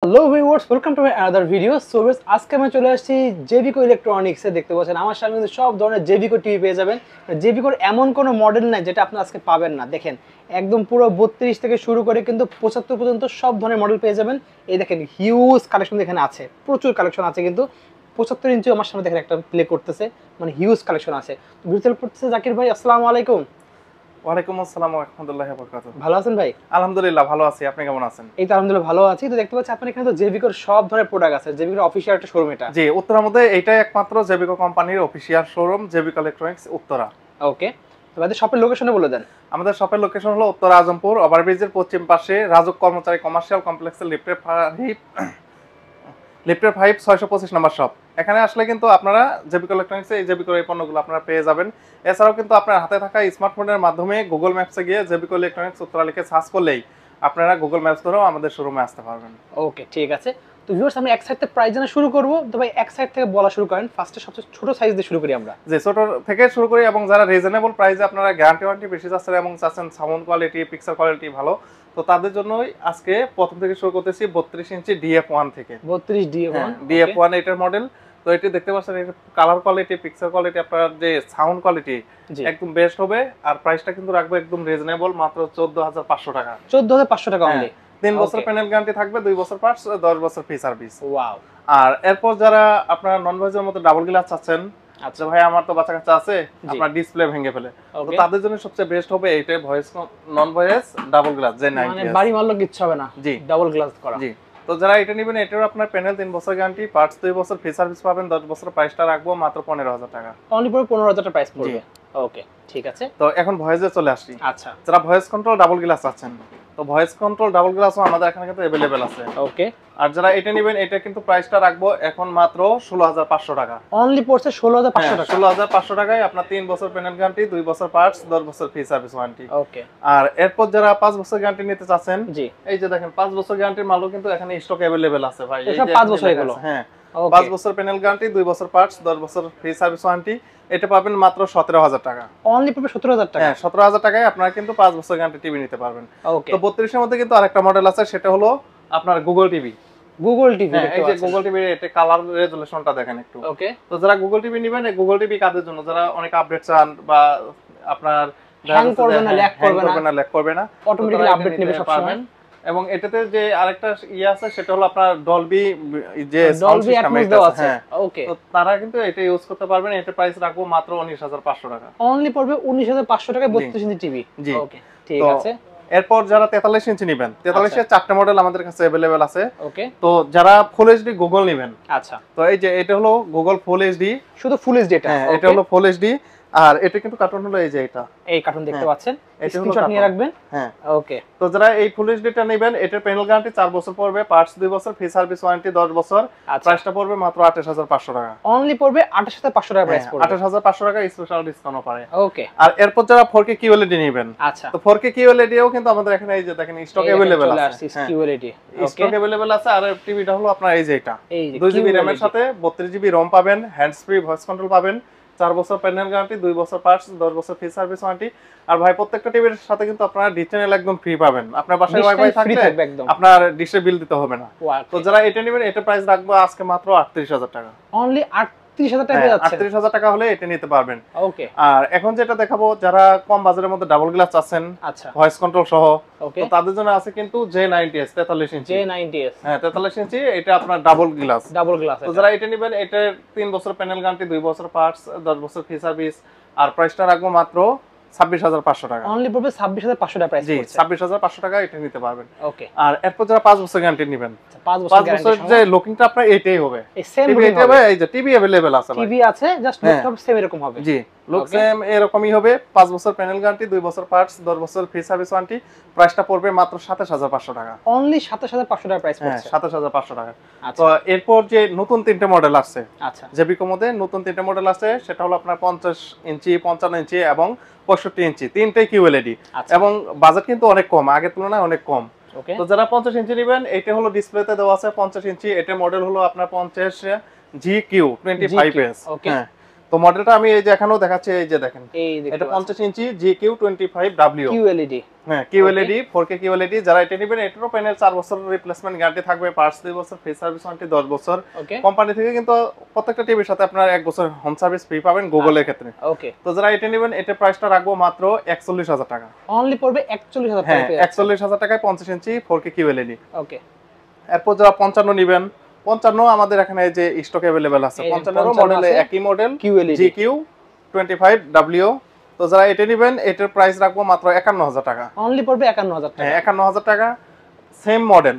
Hello viewers, welcome to my another video. So viewers, আজকে আমি চলে আসছি জেবিকো ইলেকট্রনিক্সে। দেখতে পাচ্ছেন আমার সামনে কিন্তু সব ধরনের জেবিকো টিভি পেয়ে যাবেন। জেবিকোর এমন কোনো মডেল নাই যেটা আপনি আজকে পাবেন না। দেখেন একদম পুরো 32 থেকে শুরু করে কিন্তু 75 পর্যন্ত সব ধরনের মডেল পেয়ে যাবেন। এই দেখেন হিউজ কালেকশন এখানে আছে, প্রচুর কালেকশন আছে। কিন্তু 75 ইঞ্চি আমার সামনে দেখেন একটা প্লে করতেছে, মানে হিউজ কালেকশন আছে। ভিডিও করতেছে জাকির ভাই, আসসালামু আলাইকুম। ওয়ালাইকুম আসসালাম ওয়া রাহমাতুল্লাহি ওয়া বারাকাতুহু। ভালো আছেন ভাই? আলহামদুলিল্লাহ ভালো আছি। আপনি কেমন আছেন? এই তো আলহামদুলিল্লাহ ভালো আছি। তো দেখতে পাচ্ছি আপনার এখানে তো জেবিকোর সব ধরনের প্রোডাক্ট আছে। জেবিকোর অফিসিয়াল একটা শোরুম এটা। জি, উত্তরার মধ্যে এইটাই একমাত্র জেবিকো কোম্পানির অফিশিয়াল শোরুম, জেবিকো ইলেকট্রনিক্স উত্তরা। ওকে, তো ভাই শপের লোকেশনে বলে দেন। আমাদের শপের লোকেশন হলো উত্তরা আজমপুর ওভারব্রিজের পশ্চিম পাশে রাজুক কর্মচারী কমার্শিয়াল কমপ্লেক্সের লিফটের 5 625 নম্বর শপ। এখানে আসলে কিন্তু আপনারা জেবিকো ইলেকট্রনিক্সে এই জেবিকোর এই পণ্যগুলো আপনারা পেয়ে যাবেন। এছাড়াও কিন্তু আপনার হাতে থাকা স্মার্টফোনের মাধ্যমে গুগল ম্যাপসে গিয়ে জেবিকো ইলেকট্রনিক্স উত্তরা লিখে সার্চ করলেই আপনারা গুগল ম্যাপস ধরেও আমাদের শোরুমে আসতে পারবেন। ওকে, ঠিক আছে। তো ভিউয়ার্স, আমরা এক সাইড থেকে প্রাইস জানা শুরু করব। তো ভাই এক সাইড থেকে বলা শুরু করেন। ফার্স্টে সবচেয়ে ছোট সাইজ দিয়ে শুরু করি আমরা। যে ছোট থেকে শুরু করি এবং যারা রিজনেবল প্রাইসে আপনারা গ্যারান্টি ওয়ারেন্টি বেশি চাচ্ছেন এবং চাচ্ছেন সাউন্ড কোয়ালিটি, পিকচার কোয়ালিটি ভালো, তো তাদের জন্যই আজকে প্রথম থেকে শুরু করতেছি 32 ইঞ্চি DF1 থেকে। 32 DF1 DF1 এটার মডেল। তো এটি দেখতে পাচ্ছেন, এর কালার কোয়ালিটি, পিকচার কোয়ালিটি, আপনার যে সাউন্ড কোয়ালিটি একদম বেস্ট হবে। আর প্রাইসটা কিন্তু রাখবো একদম রিজনেবল, মাত্র 14500 টাকা। 14500 টাকা অনলি। 3 বছর প্যানেল গ্যারান্টি থাকবে, 2 বছর পার্টস, 10 বছর ফ্রি সার্ভিস। ওয়াও। আর এরপর যারা আপনারা নন ভয়েসের মধ্যে ডাবল গ্লাস চাচ্ছেন, আচ্ছা ভাই আমার তো বাচ্চা কাচ্চা আছে, আপনার ডিসপ্লে ভেঙে ফেলে, তো তাদের জন্য সবচেয়ে বেস্ট হবে এইটাই, ভয়েস নন ভয়েস ডাবল গ্লাস, যে 90 মানে বাড়ি মারলো কিচ্ছু হবে না। জি, ডাবল গ্লাস করা। জি। তো যারা এটা নেবেন, এটার আপনার প্যানেল 3 বছর গ্যারান্টি, পার্টস 2 বছর ফ্রি সার্ভিস পাবেন, 10 বছর। প্রাইসটা রাখবো মাত্র 15000 টাকা। অনলি পুরো 15000 টাকা প্রাইস পড়বে। ওকে, ঠিক আছে। তো এখন ভয়েসে চলে আসি। আচ্ছা, যারা ভয়েস কন্ট্রোল ডাবল গ্লাস চাচ্ছেন, তো ভয়েস কন্ট্রোল ডাবল গ্লাসও আমাদের এখানে কিন্তু अवेलेबल আছে। ওকে। আর যারা এটা নেবেন, এটা কিন্তু প্রাইসটা রাখবো এখন মাত্র 16500 টাকা। অনলি পড়ছে 16500 টাকা। 16500 টাকায় আপনার 3 বছর প্যানেল গ্যারান্টি, 2 বছর পার্টস, 10 বছর ফ্রি সার্ভিস ওয়ারেন্টি। ওকে। আর আর এরপর যারা 5 বছর গ্যারান্টি নিতে চাচ্ছেন, জি, এই যে দেখেন 5 বছর গ্যারান্টির মালও কিন্তু এখানে স্টক अवेलेबल আছে ভাই। এই যে 5 বছর এগুলো। হ্যাঁ, 5 বছর প্যানেল গ্যারান্টি, 2 বছর পার্টস, 10 বছর ফ্রি সার্ভিস ওয়ারেন্টি। এটা পাবেন মাত্র 17000 টাকা। অনলি পড়বে 17000 টাকা। হ্যাঁ, 17000 টাকায় আপনারা কিন্তু 5 বছর গ্যারান্টি টিভি নিতে পারবেন। ওকে। তো 32 এর মধ্যে কিন্তু আরেকটা মডেল আছে, সেটা হলো আপনার গুগল টিভি। গুগল টিভি এই যে গুগল টিভি, এটা কালার রেজোলিউশনটা দেখেন একটু। ওকে। তো যারা গুগল টিভি নেবেন, এই গুগল টিভি কাদের জন্য? যারা অনেক আপডেট চান বা আপনার হ্যাং করবে না, ল্যাগ করবে না, অটোমেটিক্যালি আপডেট নেবে সব সময়। এবং এটাতে যে আরেকটা আছে, সেটা হলো আপনার ডলবি, যে সাউন্ড ডলবি সিস্টেম অ্যাটমস আছে। ওকে। তো তারা কিন্তু এটা ইউজ করতে পারবেন। এটা প্রাইস রাখবো মাত্র 19500 টাকা। অনলি পড়বে 19500 টাকায় 32 ইঞ্চি টিভি। ওকে, ঠিক আছে। এরপর যারা 43 ইঞ্চি নেবেন, 43 এর 4টা মডেল আমাদের কাছে अवेलेबल আছে। ওকে। তো যারা ফুল এইচডি গুগল নেবেন, আচ্ছা, তো এই যে এটা হলো গুগল ফুল এইচডি, শুধু ফুল এইচডি এটা। হ্যাঁ, এটা হলো ফুল এইচডি। আর এটা কিন্তু কার্টুন হলো এই যে এটা, এই কার্টুন দেখতে পাচ্ছেন, এটা হলো স্ক্রিনশট নিয়ে রাখবেন। হ্যাঁ, ওকে। তো যারা এই ফুল এইচডিটা নেবেন, এটার প্যানেল গ্যারান্টি 4 বছর পড়বে, পার্টস 2 বছর, ফ্রি সার্ভিস ওয়ারেন্টি 10 বছর। প্রাইসটা পড়বে মাত্র 28500 টাকা। অনলি পড়বে 28500 টাকা প্রাইস পড়বে। 28500 টাকা স্পেশাল ডিসকাউন্ট পারে। ওকে। আর এরপর যারা 4K QLED নেবেন, আচ্ছা, তো 4K QLED এও কিন্তু আমাদের এখানে এই যে দেখেন স্টক अवेलेबल আছে। QLED স্টক अवेलेबल আছে। আর টিভিটা হলো আপনার এই যে এটা, এই 2GB RAM এর সাথে 32GB ROM পাবেন, হ্যান্ডস ফ্রি ভয়েস কন্ট্রোল পাবেন, 4 বছর প্যানেল গ্যারান্টি, 2 বছর পার্টস, 10 বছর ফ্রি সার্ভিস ওয়ারেন্টি। আর ভাই প্রত্যেকটা টিভির সাথে কিন্তু আপনারা ডিশ চ্যানেল একদম ফ্রি পাবেন। আপনার বাসায় ওয়াইফাই থাকলে আপনার ডিশের বিল দিতে হবে না। তো যারা এটা নেবেন, এটা প্রাইস রাখবো আজকে মাত্র 38000 টাকা। অনলি 38000 টাকা পেয়ে যাচ্ছে। 38000 টাকা হলে এটা নিতে পারবেন। ওকে। আর এখন যেটা দেখাবো, যারা কম বাজারের মধ্যে ডাবল গ্লাস চাচ্ছেন, আচ্ছা, ভয়েস কন্ট্রোল সহ, ওকে, তো তাদের জন্য আছে কিন্তু J90s 43 ইঞ্চি। J90s, হ্যাঁ, 43 ইঞ্চি, এটা আপনার ডাবল গ্লাস। তো যারা এটা নেবেন, এটার 3 বছর প্যানেল গ্যারান্টি, 2 বছর পার্টস, 10 বছর ফ্রি সার্ভিস। আর প্রাইসটা রাখবো মাত্র 26500 টাকা। অনলি পড়বে 26500 টাকা প্রাইস পড়ছে। 26500 টাকা এটা নিতে পারবেন। ওকে। আর এরপর যারা 5 বছর গ্যারান্টি নেবেন, 5 বছর যে লুকিংটা আপনার এইটাই হবে, এই সেম লুকিং হবে। এই যে টিভি अवेलेबल আছে, টিভি আছে, জাস্ট লুকটা সেম এরকম হবে। জি, লুক সেম এরকমই হবে। 5 বছর প্যানেল গ্যারান্টি, 2 বছর পার্টস, 10 বছর ফ্রি সার্ভিস ওয়ারেন্টি। প্রাইসটা পড়বে মাত্র 27500 টাকা। অনলি 27500 টাকা প্রাইস পড়ছে। 27500 টাকা। আচ্ছা, তো এরপর যে নতুন 3টে মডেল আসছে, আচ্ছা, জেবিকো মধ্যে নতুন 3টে মডেল আছে, সেটা হলো আপনার 50 ইঞ্চি, 55 ইঞ্চি এবং 65 ইঞ্চি, 3টেই QLED। এবং বাজেট কিন্তু অনেক কম, আগের তুলনায় অনেক কম। ওকে। তো যারা 50 ইঞ্চি নেবেন, এটা হলো ডিসপ্লেতে দেওয়া আছে 50 ইঞ্চি। এটা মডেল হলো আপনার 50 GQ 25s। ওকে। হ্যাঁ, তো মডেলটা আমি এই যে এখানেও দেখাচ্ছি, এই যে দেখেন এই এটা 50 ইঞ্চি GQ25W QLED। হ্যাঁ QLED 4K QLED। যারা এটা নেবেন এটারও প্যানেল 4 বছর রিপ্লেসমেন্ট গ্যারান্টি থাকবে, পার্টস 2 বছর, ফ্রি সার্ভিস ওয়ারেন্টি 10 বছর। ওকে, কোম্পানি থেকে কিন্তু প্রত্যেকটা টিভির সাথে আপনারা 1 বছর হোম সার্ভিস ফ্রি পাবেন গুগলের ক্ষেত্রে। ওকে, তো যারা এটা নেবেন এটা প্রাইসটা রাখবো মাত্র 41000 টাকা। অনলি পড়বে 41000 হ্যাঁ টাকা। 41000 টাকায় 50 ইঞ্চি 4K QLED। ওকে, এরপর যারা 55 নেবেন, 55 আমাদের এখানে যে স্টক अवेलेबल আছে, 55 এর মডেলে একই মডেল QLED GQ25W। তো যারা এটা নেবেন এটার প্রাইস রাখবো মাত্র 51000 টাকা। অনলি পড়বে 51000 টাকা। হ্যাঁ 51000 টাকা, সেম মডেল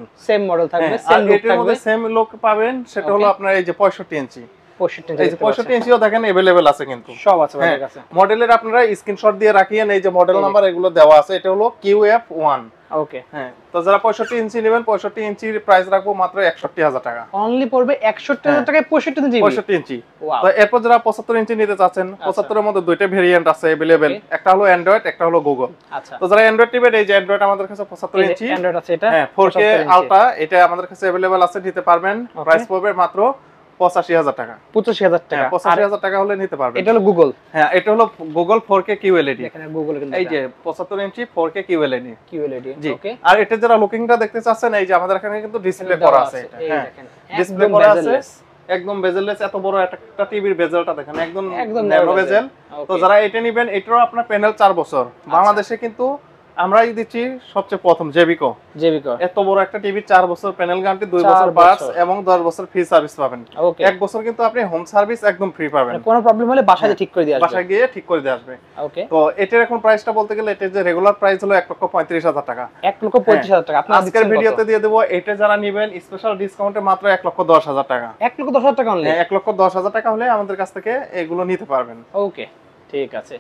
থাকবে, আর সেম লুক এটার থাকবে। মধ্যে সেম লুক পাবেন, সেটা হলো আপনার এই যে 65 ইঞ্চি। 65 এই যে 65 ইঞ্চিও দেখেন अवेलेबल আছে কিন্তু সব আছে আমাদের কাছে। মডেলের আপনারা স্ক্রিনশট দিয়ে রাখিয়েন, এই যে মডেল নাম্বার এগুলো দেওয়া আছে, এটা হলো QF1। ওকে, হ্যাঁ তো যারা 65 ইঞ্চি নেবেন 65 ইঞ্চির প্রাইস রাখবো মাত্র 61000 টাকা। অনলি পড়বে 61000 টাকায় 65 জিবি। 65 ইঞ্চি। ওয়াও। তো এরপর যারা 75 ইঞ্চি নিতে চাচ্ছেন, 75 এর মধ্যে দুইটা ভেরিয়েন্ট আছে अवेलेबल, একটা হলো অ্যান্ড্রয়েড, একটা হলো গুগল। আচ্ছা, তো যারা অ্যান্ড্রয়েড নেবেন এই যে অ্যান্ড্রয়েড আমাদের কাছে 75 ইঞ্চি অ্যান্ড্রয়েড আছে এটা। হ্যাঁ 4K আলট্রা, এটা আমাদের কাছে अवेलेबल আছে, নিতে পারবেন। প্রাইস পড়বে মাত্র 85000 টাকা। 85000 টাকা। 85000 টাকা হলে নিতে পারবেন। এটা হলো গুগল। হ্যাঁ এটা হলো গুগল 4K QLED। এখানে গুগল কিন্তু এই যে 75 ইঞ্চি 4K QLED। জি। ওকে, আর এটা যারা লুকিংটা দেখতে চাচ্ছেন, এই যে আমাদের এখানে কিন্তু ডিসপ্লে করা আছে এটা। এই হ্যাঁ দেখেন ডিসপ্লে করা আছে, একদম বেজেললেস। এত বড় একটা টিভির বেজেলটা দেখেন, একদম ন্যানো বেজেল। তো যারা এটা নেবেন এটারও আপনার প্যানেল 4 বছর। বাংলাদেশে কিন্তু আমরাই দিচ্ছি সবচেয়ে প্রথম জেবিকো। এত বড় একটা টিভি 4 বছর প্যানেল গ্যারান্টি, 2 বছর পার্টস এবং 10 বছর ফ্রি সার্ভিস পাবেন। ওকে, 1 বছর কিন্তু আপনি হোম সার্ভিস একদম ফ্রি পাবেন। কোনো প্রবলেম হলে বাসায় ঠিক করে দিয়ে আসবে। বাসায় গিয়ে ঠিক করে দিয়ে আসবে। ওকে, তো এটার এখন প্রাইসটা বলতে গেলে এটার যে রেগুলার প্রাইস হলো 1,35,000 টাকা। 1,35,000 টাকা। আপনারা আজকের ভিডিওতে দিয়ে দেব, এটা যারা নেবেন স্পেশাল ডিসকাউন্টে মাত্র 1,10,000 টাকা। 1,10,000 টাকা অনলি। 1,10,000 টাকা হলে আমাদের কাছ থেকে এগুলো নিতে পারবেন। ওকে, ঠিক আছে।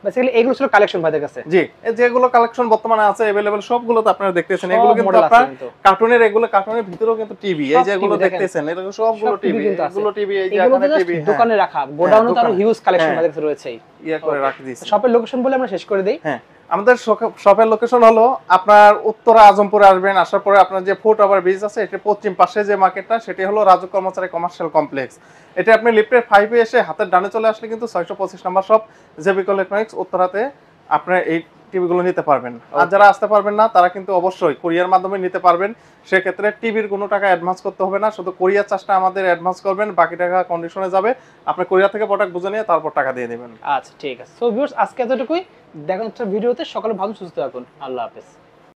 বেসিক্যালি এগুলো ছিল কালেকশন ভাইদের কাছে। জি, এই যেগুলো কালেকশন বর্তমানে আছে अवेलेबल সবগুলো তো আপনারা দেখতেছেন। এগুলো কিন্তু আপনারা কার্টুনের, এগুলো কার্টুনের ভিতরেও কিন্তু টিভি, এই যেগুলো দেখতেছেন এগুলো সবগুলো টিভি। এগুলো টিভি, এই যে এখানে টিভি দোকানে রাখা, গোডাউনে তো আরো হিউজ কালেকশন ভাইদের কাছে রয়েছে। ইয়া করে রাখি দিয়েছি। শপের লোকেশন বলে আমরা শেষ করে দেই। হ্যাঁ আমাদের শপের লোকেশন হলো আপনার উত্তরা আজমপুরে আসবেন, আসার পরে আপনার যে ফুট ওভার ব্রিজ আছে এটার পশ্চিম পাশে যে মার্কেটটা, সেটি হলো রাজু কর্মচারী কমার্শিয়াল কমপ্লেক্স। এটা আপনি লিফটের 5 এ এসে হাতের ডানে চলে আসলে কিন্তু 625 নম্বর শপ জেবিকো ইলেকট্রনিক্স উত্তরাতে আপনারা এই টিভিগুলো নিতে পারবেন। আর যারা আসতে পারবেন না তারা কিন্তু অবশ্যই কুরিয়ার মাধ্যমে নিতে পারবেন। সেক্ষেত্রে টিভির কোনো টাকা অ্যাডভান্স করতে হবে না, শুধু কুরিয়ার চার্জটা আমাদের অ্যাডভান্স করবেন, বাকি টাকা কন্ডিশনে যাবে। আপনি কুরিয়ার থেকে প্রোডাক্ট বুঝে নিয়ে তারপর টাকা দিয়ে দেবেন। আচ্ছা ঠিক আছে। সো ভিউয়ার্স আজকে এতটুকুই, দেখা হচ্ছে ভিডিওতে। সকালে ভালো সুস্থ থাকুন। আল্লাহ হাফেজ।